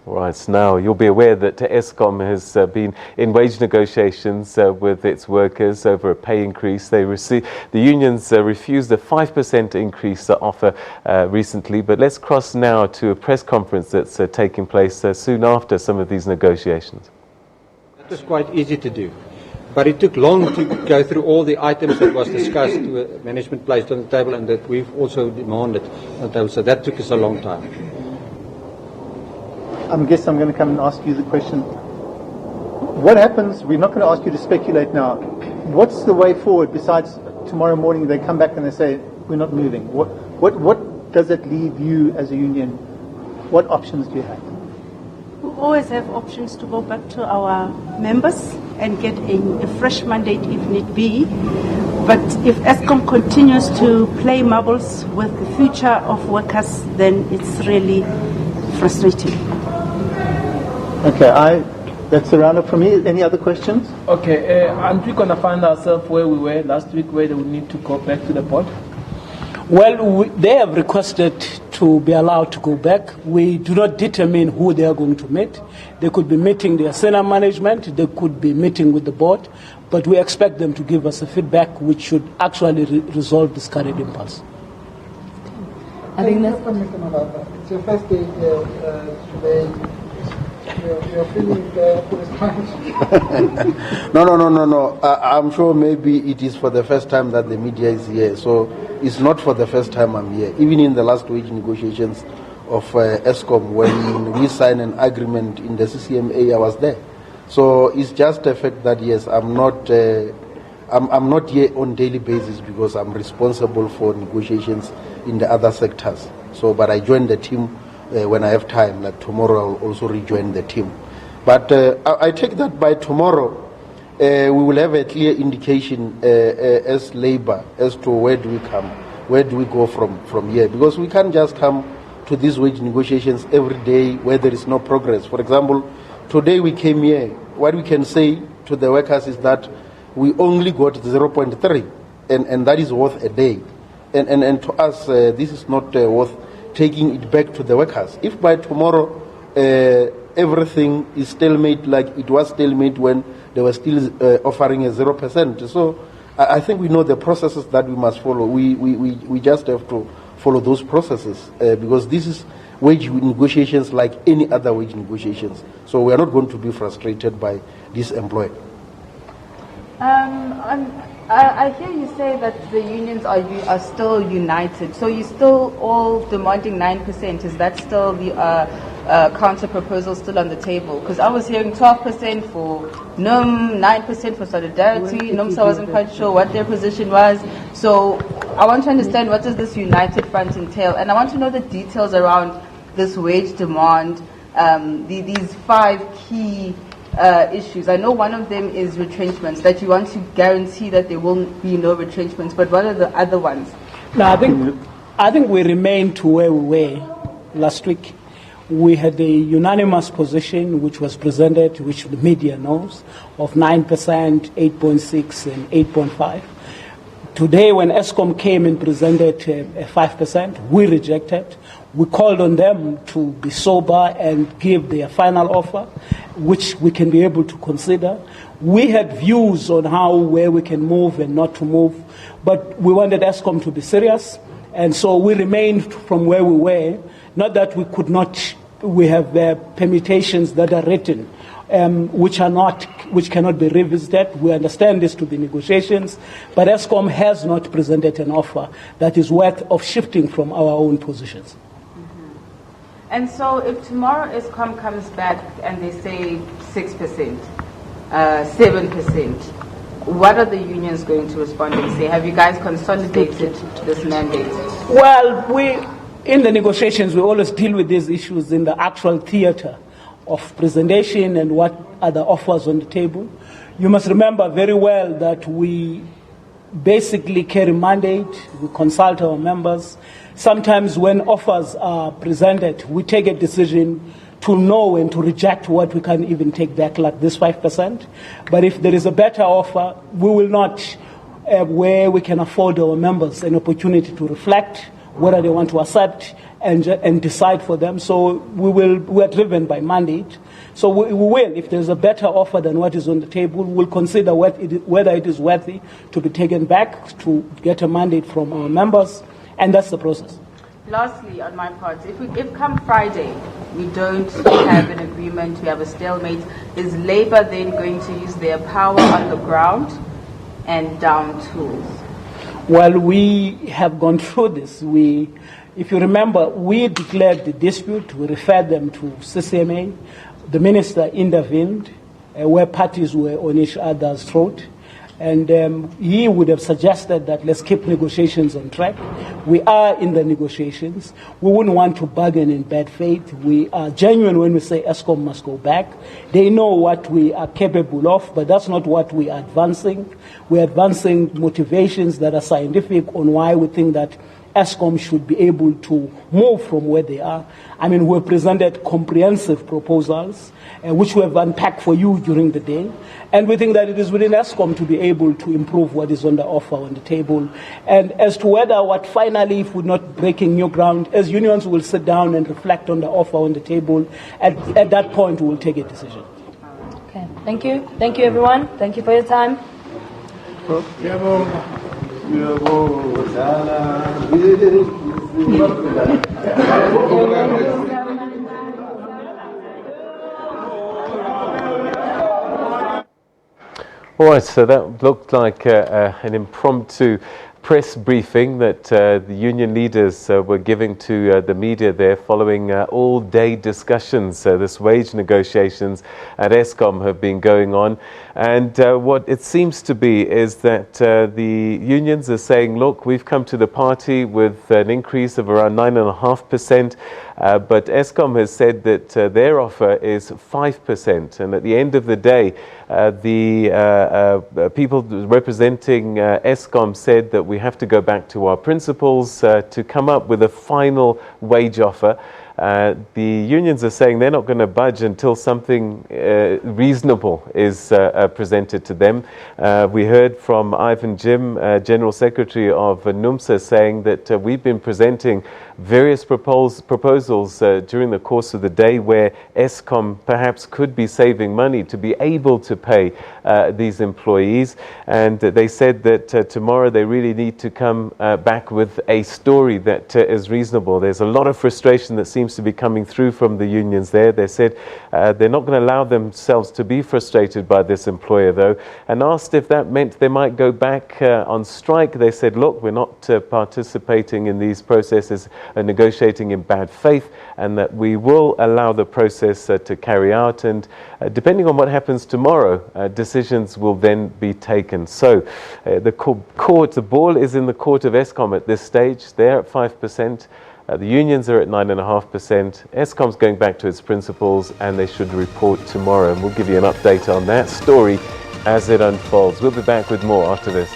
Right, now you'll be aware that Eskom has been in wage negotiations with its workers over a pay increase. The unions refused a 5% increase offer recently, but let's cross now to a press conference that's taking place soon after some of these negotiations. That was quite easy to do, but it took long to go through all the items that was discussed, management placed on the table, and that we've also demanded on the table, so that took us a long time. I guess I'm going to come and ask you the question. What happens? We're not going to ask you to speculate now. What's the way forward besides tomorrow morning they come back and they say, we're not moving? What does it leave you as a union? What options do you have? We always have options to go back to our members and get a fresh mandate if need be. But if Eskom continues to play marbles with the future of workers, then it's really frustrating. Okay, that's a round up for me. Any other questions? Okay, aren't we going to find ourselves where we were last week, where they will need to go back to the board? Well, they have requested to be allowed to go back. We do not determine who they are going to meet. They could be meeting their senior management, they could be meeting with the board, but we expect them to give us a feedback which should actually resolve this current impasse. I think that's it's your first day today. You're feeling No. I'm sure maybe it is for the first time that the media is here. So it's not for the first time I'm here. Even in the last wage negotiations of Eskom, when we signed an agreement in the CCMA, I was there. So it's just the fact that yes, I'm not here on daily basis because I'm responsible for negotiations in the other sectors. So, but I joined the team when I have time. Like tomorrow, I'll also rejoin the team. But I take that by tomorrow, we will have a clear indication as Labour as to where do we go from here. Because we can't just come to these wage negotiations every day where there is no progress. For example, today we came here. What we can say to the workers is that we only got 0.3, and that is worth a day. And to us, this is not worth taking it back to the workers. If by tomorrow everything is stalemate like it was stalemate when they were still offering a 0%. So I think we know the processes that we must follow. We just have to follow those processes because this is wage negotiations like any other wage negotiations. So we are not going to be frustrated by this employer. I hear you say that the unions are still united. So you're still all demanding 9%. Is that still the counter proposal still on the table? Because I was hearing 12% for NUM, 9% for Solidarity. NUMSA wasn't quite sure what their position was. So I want to understand, what does this united front entail? And I want to know the details around this wage demand, these 5 key issues. I know one of them is retrenchments, that you want to guarantee that there will be no retrenchments, but what are the other ones? No, I think we remain to where we were last week. We had a unanimous position which was presented, which the media knows, of 9%, 8.6 and 8.5. Today when Eskom came and presented a 5%, we rejected. We called on them to be sober and give their final offer, which we can be able to consider. We had views on where we can move and not to move, but we wanted Eskom to be serious, and so we remained from where we were. Not that we could not, we have permutations that are written, which cannot be revisited. We understand this to be negotiations, but Eskom has not presented an offer that is worth of shifting from our own positions. And so if tomorrow Eskom comes back and they say 6%, 7%, what are the unions going to respond and say? Have you guys consolidated this mandate? Well, in the negotiations, we always deal with these issues in the actual theater of presentation and what are the offers on the table. You must remember very well that we basically carry mandate, we consult our members. Sometimes when offers are presented, we take a decision to know and to reject what we can even take back, like this 5%. But if there is a better offer, we will not, where we can afford our members an opportunity to reflect whether they want to accept and decide for them. So we are driven by mandate. So we will, if there's a better offer than what is on the table, we'll consider whether it is worthy to be taken back to get a mandate from our members, and that's the process. Lastly, on my part, if come Friday we don't have an agreement, we have a stalemate, is Labour then going to use their power on the ground and down tools? Well, we have gone through this. If you remember, we declared the dispute, we referred them to CCMA. The minister intervened where parties were on each other's throat. And he would have suggested that let's keep negotiations on track. We are in the negotiations. We wouldn't want to bargain in bad faith. We are genuine when we say Eskom must go back. They know what we are capable of, but that's not what we are advancing. We're advancing motivations that are scientific on why we think that Eskom should be able to move from where they are. I mean, we've presented comprehensive proposals, which we have unpacked for you during the day. And we think that it is within Eskom to be able to improve what is on the offer on the table. And as to whether what finally, if we're not breaking new ground, as unions will sit down and reflect on the offer on the table, at that point we will take a decision. Okay, thank you. Thank you, everyone. Thank you for your time. All right, so that looked like an impromptu press briefing that the union leaders were giving to the media there following all-day discussions. This wage negotiations at Eskom have been going on. And what it seems to be is that the unions are saying, look, we've come to the party with an increase of around 9.5%, but Eskom has said that their offer is 5%. And at the end of the day, the people representing Eskom said that we have to go back to our principles to come up with a final wage offer. The unions are saying they're not going to budge until something reasonable is presented to them. We heard from Ivan Jim, General Secretary of NUMSA, saying that we've been presenting various proposals during the course of the day where Eskom perhaps could be saving money to be able to pay these employees. And they said that tomorrow they really need to come back with a story that is reasonable. There's a lot of frustration that seems to be coming through from the unions there. They said they're not going to allow themselves to be frustrated by this employer, though, and asked if that meant they might go back on strike. They said, look, we're not participating in these processes and negotiating in bad faith, and that we will allow the process to carry out, and depending on what happens tomorrow, decisions will then be taken. So the ball is in the court of Eskom at this stage. They're at 5%. The unions are at 9.5%. Eskom's going back to its principles, and they should report tomorrow. And we'll give you an update on that story as it unfolds. We'll be back with more after this.